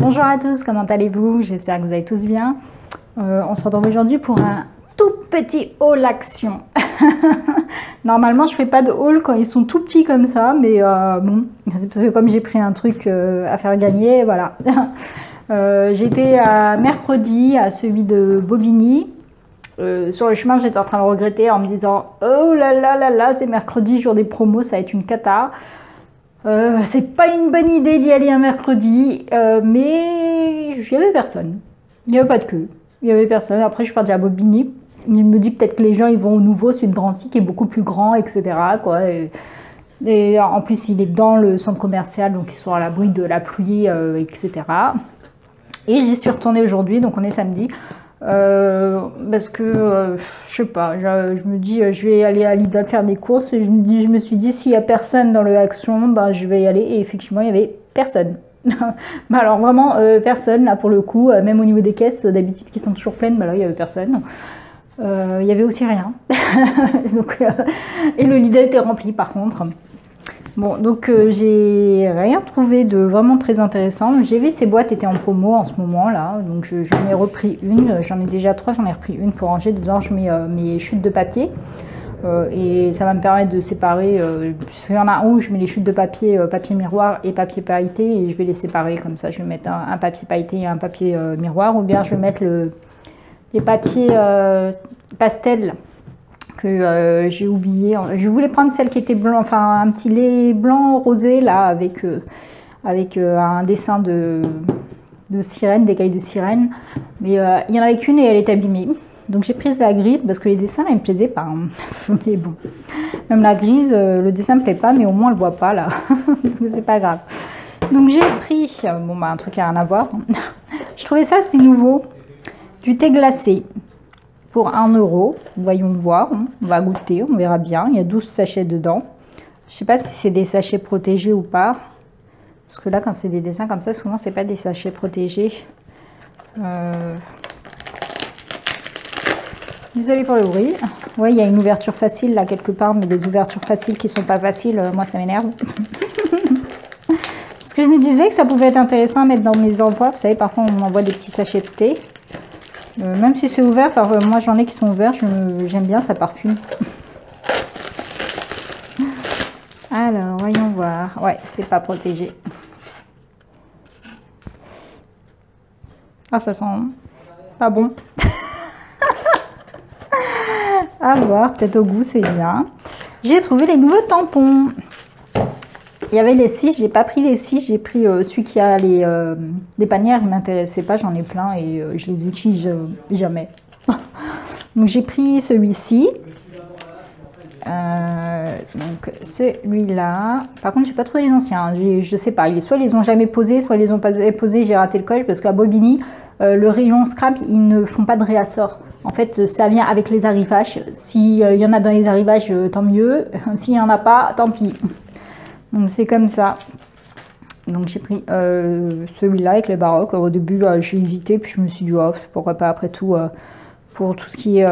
Bonjour à tous, comment allez-vous? J'espère que vous allez tous bien. On se retrouve aujourd'hui pour un tout petit haul action. Normalement, je fais pas de haul quand ils sont tout petits comme ça, mais bon, c'est parce que comme j'ai pris un truc à faire gagner, voilà. J'étais à mercredi à celui de Bobigny. Sur le chemin, j'étais en train de regretter en me disant oh là là là là, c'est mercredi, jour des promos, ça va être une cata. C'est pas une bonne idée d'y aller un mercredi, mais il n'y avait personne. Il n'y avait pas de queue. Il n'y avait personne. Après, je suis partie à Bobigny. Il me dit peut-être que les gens ils vont au nouveau, celui de Drancy qui est beaucoup plus grand, etc. Quoi. Et en plus, il est dans le centre commercial, donc ils sont à l'abri de la pluie, etc. Et j'y suis retournée aujourd'hui, donc on est samedi. Parce que je sais pas, je me dis je vais aller à Lidl faire des courses et je me suis dit s'il y a personne dans le Action, ben, je vais y aller et effectivement il y avait personne. Bah alors vraiment personne là pour le coup, même au niveau des caisses d'habitude qui sont toujours pleines, bah là il y avait personne. Il y avait aussi rien. Donc, et le Lidl était rempli par contre. Bon, donc j'ai rien trouvé de vraiment très intéressant. J'ai vu que ces boîtes étaient en promo en ce moment là, donc j'en ai repris une. J'en ai déjà 3, j'en ai repris une pour ranger. Dedans, je mets mes chutes de papier et ça va me permettre de séparer. Il y en a un où je mets les chutes de papier, papier miroir et papier pailleté, et je vais les séparer comme ça. Je vais mettre un papier pailleté et un papier miroir, ou bien je vais mettre les papiers pastel. Que j'ai oublié. Je voulais prendre celle qui était blanc, enfin un petit lait blanc rosé là avec un dessin de sirène, d'écailles de sirène, mais il y en avait qu'une et elle est abîmée. Donc j'ai pris la grise parce que les dessins là, ils me plaisaient pas. Mais bon, même la grise, le dessin me plaît pas, mais au moins on le voit pas là. Donc c'est pas grave. Donc j'ai pris bon bah un truc à rien à voir. Je trouvais ça c'est nouveau, du thé glacé. Pour 1 €, voyons voir, on va goûter, on verra bien. Il y a 12 sachets dedans. Je sais pas si c'est des sachets protégés ou pas. Parce que là, quand c'est des dessins comme ça, souvent, c'est pas des sachets protégés. Désolée pour le bruit. Ouais, il y a une ouverture facile là quelque part, mais les ouvertures faciles qui sont pas faciles, moi, ça m'énerve. Parce que je me disais que ça pouvait être intéressant à mettre dans mes envois. Vous savez, parfois, on m'envoie des petits sachets de thé. Même si c'est ouvert, moi j'en ai qui sont ouverts, j'aime bien, ça parfume. Alors, voyons voir. Ouais, c'est pas protégé. Ah, ça sent pas bon. À voir, peut-être au goût, c'est bien. J'ai trouvé les nouveaux tampons. Il y avait les 6, j'ai pas pris les 6, j'ai pris celui qui a les panières, il m'intéressait pas, j'en ai plein et je les utilise jamais. Donc j'ai pris celui-ci, donc celui-là. Par contre j'ai pas trouvé les anciens, je sais pas, soit ils les ont jamais posés, soit ils les ont pas posés, j'ai raté le coche parce qu'à Bobigny, le rayon scrap, ils ne font pas de réassort. En fait, ça vient avec les arrivages. S'il y en a dans les arrivages, tant mieux. S'il y en a pas, tant pis. Donc c'est comme ça. Donc j'ai pris celui-là avec les baroques. Au début j'ai hésité, puis je me suis dit oh, pourquoi pas après tout pour tout ce qui est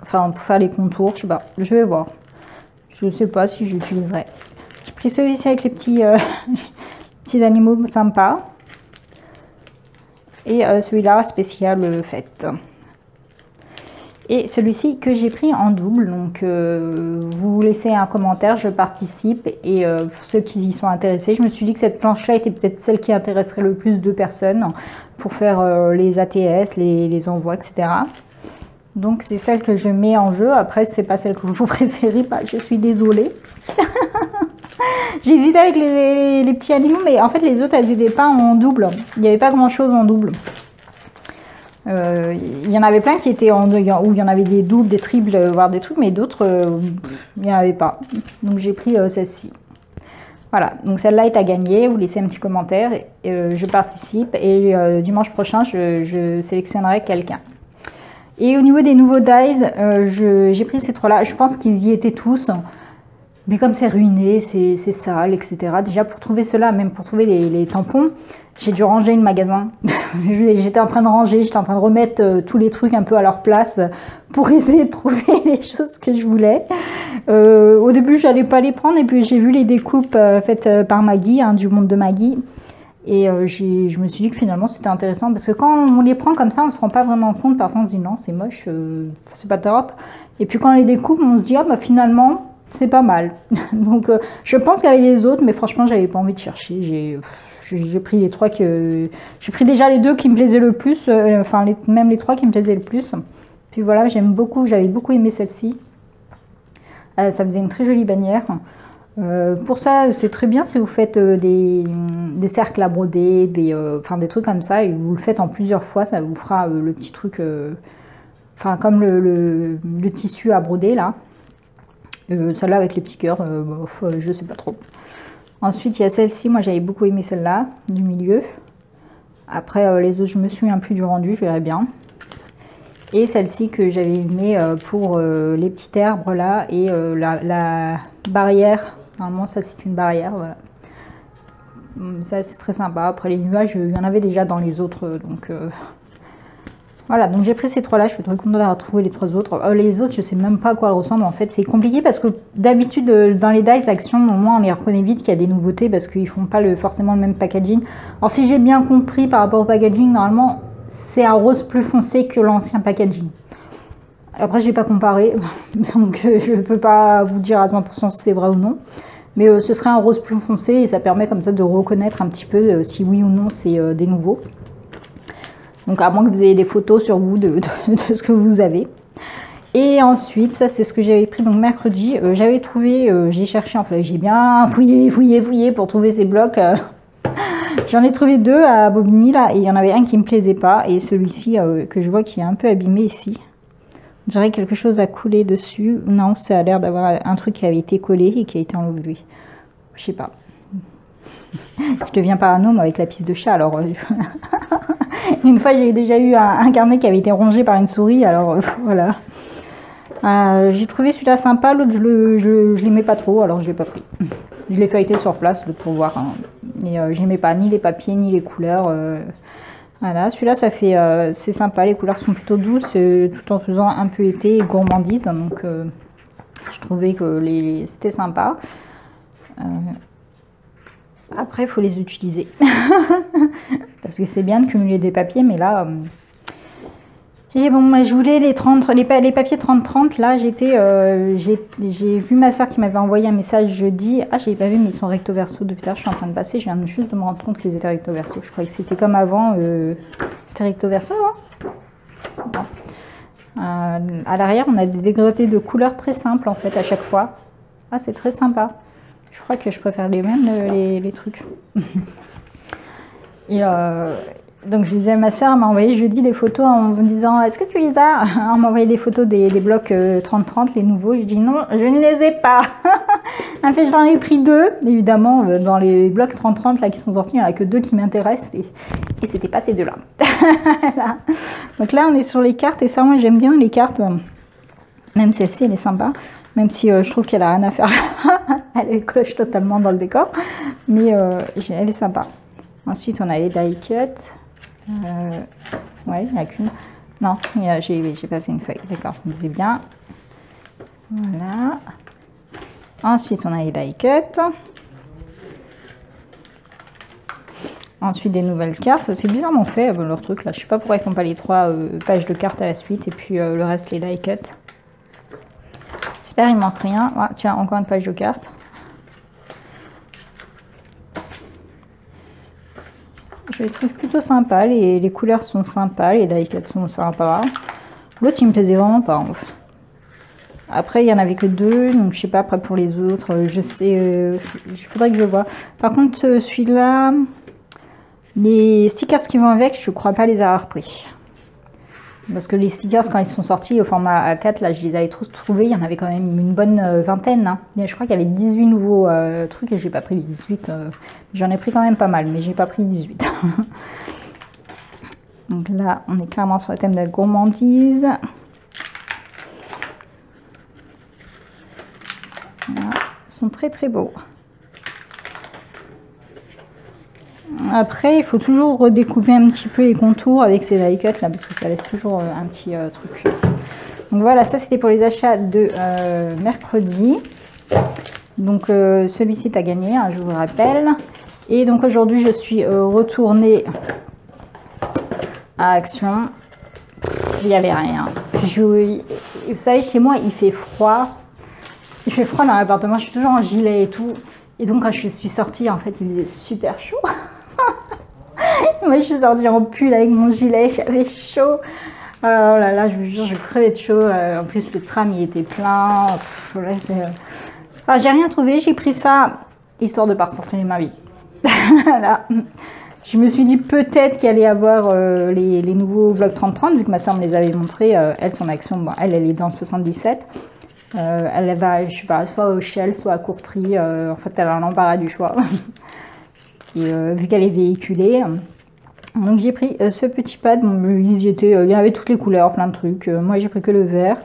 enfin pour faire les contours, je sais pas, je vais voir. Je sais pas si j'utiliserai. J'ai pris celui-ci avec les petits petits animaux sympas. Et celui-là spécial fête. Et celui-ci que j'ai pris en double, donc vous laissez un commentaire, je participe. Et pour ceux qui y sont intéressés, je me suis dit que cette planche-là était peut-être celle qui intéresserait le plus de personnes pour faire les ATS, les envois, etc. Donc c'est celle que je mets en jeu. Après, c'est pas celle que vous préférez, bah, je suis désolée. J'ai hésité avec les petits animaux, mais en fait les autres, elles n'étaient pas en double. Il n'y avait pas grand-chose en double. Il y en avait plein qui étaient où il y en avait des doubles, des triples, voire des trucs, mais d'autres, il n'y en avait pas. Donc j'ai pris celle-ci. Voilà, donc celle-là est à gagner. Vous laissez un petit commentaire, je participe et dimanche prochain, je sélectionnerai quelqu'un. Et au niveau des nouveaux dies, j'ai pris ces trois-là. Je pense qu'ils y étaient tous. Mais comme c'est ruiné, c'est sale, etc. Déjà pour trouver cela, même pour trouver les tampons, j'ai dû ranger le magasin. J'étais en train de ranger, j'étais en train de remettre tous les trucs un peu à leur place pour essayer de trouver les choses que je voulais. Au début, j'allais pas les prendre et puis j'ai vu les découpes faites par Maggie, hein, du monde de Maggie. Et je me suis dit que finalement c'était intéressant parce que quand on les prend comme ça, on ne se rend pas vraiment compte. Parfois on se dit non, c'est moche, c'est pas top. Et puis quand on les découpe, on se dit ah bah finalement c'est pas mal. Donc je pense qu'avec les autres, mais franchement j'avais pas envie de chercher. J'ai pris les trois j'ai pris déjà les deux qui me plaisaient le plus, enfin même les trois qui me plaisaient le plus. Puis voilà, j'aime beaucoup, j'avais beaucoup aimé celle-ci. Ça faisait une très jolie bannière. Pour ça, c'est très bien si vous faites des cercles à broder, enfin des trucs comme ça, et vous le faites en plusieurs fois, ça vous fera le petit truc, enfin comme le tissu à broder là. Celle-là avec les petits cœurs, je sais pas trop. Ensuite, il y a celle-ci, moi j'avais beaucoup aimé celle-là, du milieu. Après, les autres, je me souviens plus du rendu, je verrai bien. Et celle-ci que j'avais aimé pour les petits herbes là, et la barrière. Normalement, ça c'est une barrière, voilà. Ça c'est très sympa. Après les nuages, il y en avait déjà dans les autres, donc voilà. Donc j'ai pris ces trois-là. Je suis très contente d'avoir trouvé les trois autres. Les autres, je sais même pas à quoi elles ressemblent. En fait, c'est compliqué parce que d'habitude dans les dies Action, au moins on les reconnaît vite qu'il y a des nouveautés parce qu'ils font pas forcément le même packaging. Alors si j'ai bien compris par rapport au packaging, normalement c'est un rose plus foncé que l'ancien packaging. Après, j'ai pas comparé, donc je peux pas vous dire à 100% si c'est vrai ou non. Mais ce serait un rose plus foncé et ça permet comme ça de reconnaître un petit peu si oui ou non c'est des nouveaux. Donc à moins que vous ayez des photos sur vous de ce que vous avez. Et ensuite, ça c'est ce que j'avais pris donc mercredi. J'avais trouvé, j'ai cherché, en fait, j'ai bien fouillé pour trouver ces blocs. J'en ai trouvé deux à Bobigny là, et il y en avait un qui me plaisait pas. Et celui-ci que je vois qui est un peu abîmé ici. On dirait quelque chose a coulé dessus. Non, ça a l'air d'avoir un truc qui avait été collé et qui a été enlevé. Je sais pas. Je deviens parano avec la pisse de chat, alors... Une fois, j'ai déjà eu un carnet qui avait été rongé par une souris, alors voilà. J'ai trouvé celui-là sympa, l'autre je l'aimais pas trop, alors je l'ai pas pris. Je l'ai feuilleté sur place pour voir. Hein. Et j'aimais pas ni les papiers ni les couleurs. Voilà, celui-là ça fait c'est sympa, les couleurs sont plutôt douces tout en faisant un peu été et gourmandise, donc je trouvais que c'était sympa. Après il faut les utiliser parce que c'est bien de cumuler des papiers, mais là et bon, moi je voulais les papiers 30-30. Là j'ai vu ma soeur qui m'avait envoyé un message jeudi. Ah, j'ai pas vu, mais ils sont recto verso depuis tard. Je suis en train de passer, je viens juste de me rendre compte qu'ils étaient recto verso. Je croyais que c'était comme avant, c'était recto verso, hein. Bon. À l'arrière on a des dégradés de couleurs très simples en fait à chaque fois. Ah, c'est très sympa. Je crois que je préfère les mêmes les trucs. Et donc je disais à ma soeur, elle m'a envoyé jeudi des photos en me disant est-ce que tu les as? Elle m'a envoyé des photos des blocs 30-30, les nouveaux. Je dis non, je ne les ai pas. En fait, j'en ai pris deux, évidemment, dans les blocs 30-30 là qui sont sortis, il n'y en a que deux qui m'intéressent et c'était pas ces deux-là. Voilà. Donc là, on est sur les cartes et ça, moi j'aime bien les cartes. Même celle-ci, elle est sympa. Même si je trouve qu'elle a rien à faire là. Elle cloche totalement dans le décor. Mais elle est sympa. Ensuite, on a les die cut. Ouais, il n'y en a qu'une. Non, j'ai passé une feuille. D'accord, je me disais bien. Voilà. Ensuite, on a les die cut. Ensuite, des nouvelles cartes. C'est bizarrement fait, leur truc là. Je sais pas pourquoi ils font pas les 3 pages de cartes à la suite. Et puis le reste, les die cut. J'espère qu'il ne manque rien. Ah, tiens, encore une page de cartes. Je les trouve plutôt sympas. Les couleurs sont sympas. Les die cuts sont sympas. L'autre, il me plaisait vraiment pas. En fait. Après, il n'y en avait que 2. Donc, je sais pas. Après, pour les autres, je sais. Il faudrait que je vois. Par contre, celui-là, les stickers qui vont avec, je ne crois pas les avoir pris. Parce que les stickers, quand ils sont sortis au format A4, là, je les avais tous trouvés. Il y en avait quand même une bonne vingtaine. Hein. Je crois qu'il y avait 18 nouveaux trucs et j'ai pas pris les 18. J'en ai pris quand même pas mal, mais j'ai pas pris 18. Donc là, on est clairement sur le thème de la gourmandise. Voilà. Ils sont très très beaux. Après, il faut toujours redécouper un petit peu les contours avec ces die cuts là, parce que ça laisse toujours un petit truc. Donc voilà, ça c'était pour les achats de mercredi. Donc celui-ci t'as gagné, hein, je vous rappelle. Et donc aujourd'hui, je suis retournée à Action. Il n'y avait rien. Vous savez, chez moi, il fait froid. Il fait froid dans l'appartement. Je suis toujours en gilet et tout. Et donc, quand je suis sortie, en fait, il faisait super chaud. Moi, je suis sortie en pull avec mon gilet. J'avais chaud. Oh là là, je vous jure, je crevais de chaud. En plus, le tram, il était plein. Voilà, enfin, j'ai rien trouvé. J'ai pris ça, histoire de ne pas ressortir ma vie. Voilà. Je me suis dit peut-être qu'il allait y avoir les nouveaux blocs 30-30, vu que ma soeur me les avait montrés. Elle, son Action, bon, elle est dans le 77. Elle va, je sais pas, soit au Shell, soit à Courtry. En fait, elle a un embarras du choix. Et vu qu'elle est véhiculée. Donc j'ai pris ce petit pad. Bon, il y avait toutes les couleurs, plein de trucs. Moi, j'ai pris que le vert.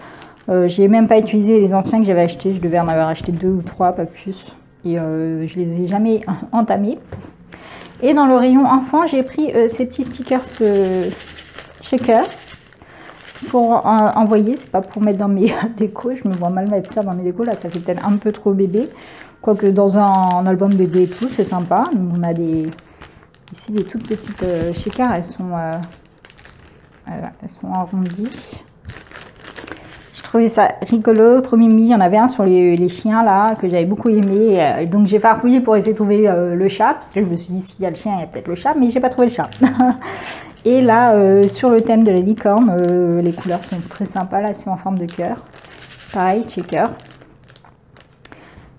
J'ai même pas utilisé les anciens que j'avais achetés. Je devais en avoir acheté 2 ou 3, pas plus. Et je les ai jamais entamés. Et dans le rayon enfant, j'ai pris ces petits stickers shaker pour envoyer. C'est pas pour mettre dans mes décos. Je me vois mal mettre ça dans mes décos. Là, ça fait peut-être un peu trop bébé. Quoique dans un album bébé et tout, c'est sympa. Donc, on a ici des toutes petites shakers. Elles sont arrondies. Je trouvais ça rigolo, trop mimi. Il y en avait un sur les chiens là que j'avais beaucoup aimé. Donc j'ai farfouillé pour essayer de trouver le chat. Parce que je me suis dit s'il y a le chien, il y a peut-être le chat. Mais j'ai pas trouvé le chat. Et là, sur le thème de la licorne, les couleurs sont très sympas. Là, c'est en forme de cœur. Pareil, shaker.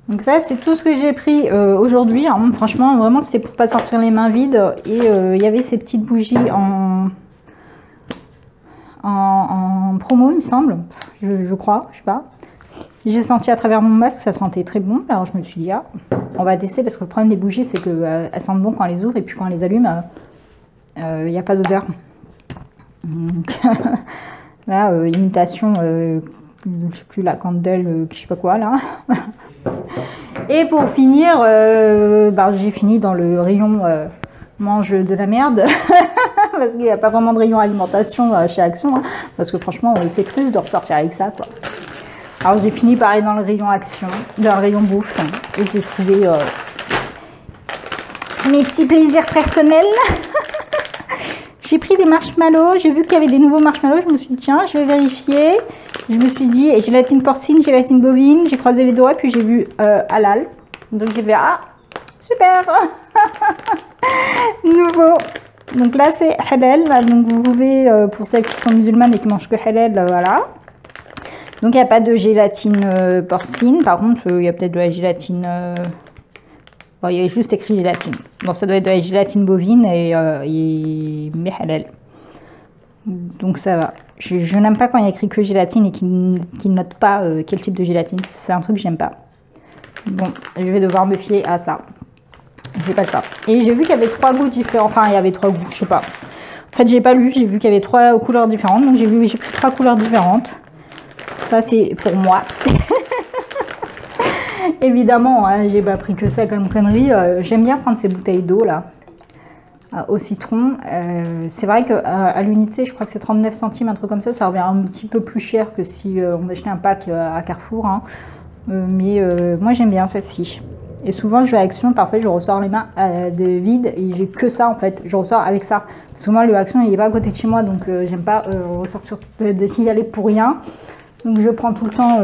Donc ça, c'est tout ce que j'ai pris aujourd'hui. Franchement, vraiment, c'était pour pas sortir les mains vides. Et il y avait ces petites bougies en promo, il me semble. Je crois, je sais pas. J'ai senti à travers mon masque, ça sentait très bon. Alors je me suis dit, ah, on va tester. Parce que le problème des bougies, c'est qu'elles sentent bon quand on les ouvre. Et puis quand on les allume, il n'y a pas d'odeur. Là, imitation... je sais plus, la candle, je sais pas quoi là. Et pour finir, j'ai fini dans le rayon mange de la merde. Parce qu'il n'y a pas vraiment de rayon alimentation chez Action. Hein, parce que franchement, c'est triste de ressortir avec ça, quoi. Alors j'ai fini par aller dans le rayon Action, dans le rayon bouffe. Et j'ai trouvé mes petits plaisirs personnels. J'ai pris des marshmallows, j'ai vu qu'il y avait des nouveaux marshmallows, je me suis dit tiens, je vais vérifier. Je me suis dit gélatine porcine, gélatine bovine, j'ai croisé les doigts, puis j'ai vu halal. Donc j'ai fait ah, super. Nouveau. Donc là c'est halal, donc vous pouvez, pour celles qui sont musulmanes et qui mangent que halal, voilà. Donc il n'y a pas de gélatine porcine, par contre il y a peut-être de la gélatine... Bon, il y a juste écrit gélatine. Bon, ça doit être de la gélatine bovine mais halal. Donc ça va. Je n'aime pas quand il y a écrit que gélatine et qu'il ne note pas quel type de gélatine. C'est un truc que j'aime pas. Bon, je vais devoir me fier à ça. J'ai pas le choix. Et j'ai vu qu'il y avait 3 goûts différents. Enfin, il y avait 3 goûts, je sais pas. En fait, j'ai pas lu. J'ai vu qu'il y avait 3 couleurs différentes. Donc j'ai pris 3 couleurs différentes. Ça, c'est pour moi. Évidemment, hein, j'ai pas pris que ça comme connerie. J'aime bien prendre ces bouteilles d'eau là au citron. C'est vrai qu'à l'unité, je crois que c'est 39 centimes, un truc comme ça. Ça revient un petit peu plus cher que si on achetait un pack à Carrefour. Hein. Mais moi, j'aime bien celle-ci. Et souvent, je vais à Action. Parfois, je ressors les mains vides et j'ai que ça en fait. Je ressors avec ça. Parce que moi, le Action, il est pas à côté de chez moi, donc j'aime pas ressortir d'y aller pour rien. Donc, je prends tout le temps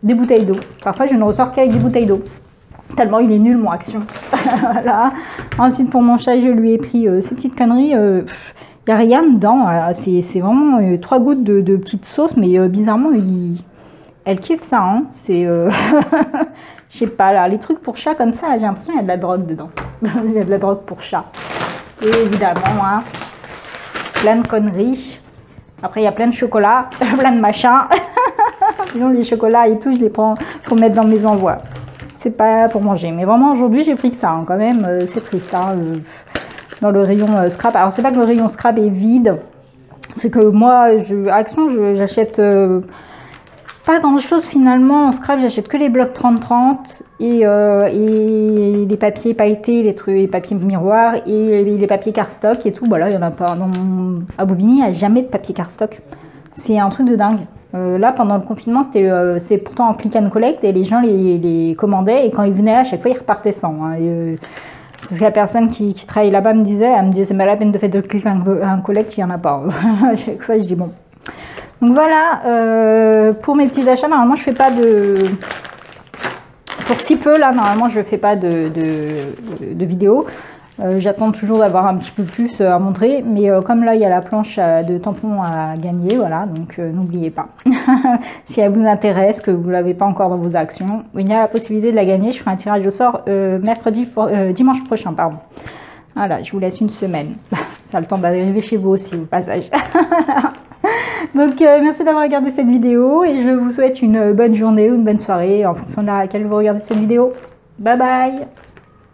des bouteilles d'eau. Parfois, je ne ressors qu'avec des bouteilles d'eau. Tellement il est nul, mon Action. Voilà. Ensuite, pour mon chat, je lui ai pris ces petites conneries. Il n'y a rien dedans. C'est vraiment 3 gouttes de petites sauces. Mais bizarrement, elle kiffe ça. Hein. C'est... je sais pas, là. Les trucs pour chat comme ça, j'ai l'impression qu'il y a de la drogue dedans. Il y a de la drogue pour chat. Et évidemment, hein, plein de conneries. Après, il y a plein de chocolat, plein de machins. Sinon, les chocolats et tout, je les prends pour mettre dans mes envois. C'est pas pour manger. Mais vraiment, aujourd'hui, j'ai pris que ça. Hein, quand même, c'est triste. Hein, dans le rayon scrap. Alors, c'est pas que le rayon scrap est vide. C'est que moi, à Action, j'achète pas grand-chose finalement. En scrap, j'achète que les blocs 30-30 et les papiers pailletés, les papiers miroirs et les papiers cardstock et tout. Voilà, il y en a pas. À Bobigny, il n'y a jamais de papier cardstock. C'est un truc de dingue. Là, pendant le confinement, c'était pourtant en click and collect et les gens les commandaient et quand ils venaient là, à chaque fois, ils repartaient sans. Hein, C'est ce que la personne qui travaille là-bas me disait. Elle me disait, c'est pas la peine de faire de clic un collect, il n'y en a pas. À chaque fois, je dis bon. Donc voilà, pour mes petits achats, normalement, je fais pas de... Pour si peu, là, normalement, je fais pas de vidéo. J'attends toujours d'avoir un petit peu plus à montrer, mais comme là il y a la planche de tampons à gagner, voilà, donc n'oubliez pas. Si elle vous intéresse, que vous ne l'avez pas encore dans vos actions, il y a la possibilité de la gagner. Je ferai un tirage au sort dimanche prochain, pardon. Voilà, je vous laisse une semaine. Ça a le temps d'arriver chez vous aussi au passage. Donc merci d'avoir regardé cette vidéo et je vous souhaite une bonne journée ou une bonne soirée en fonction de laquelle vous regardez cette vidéo. Bye bye.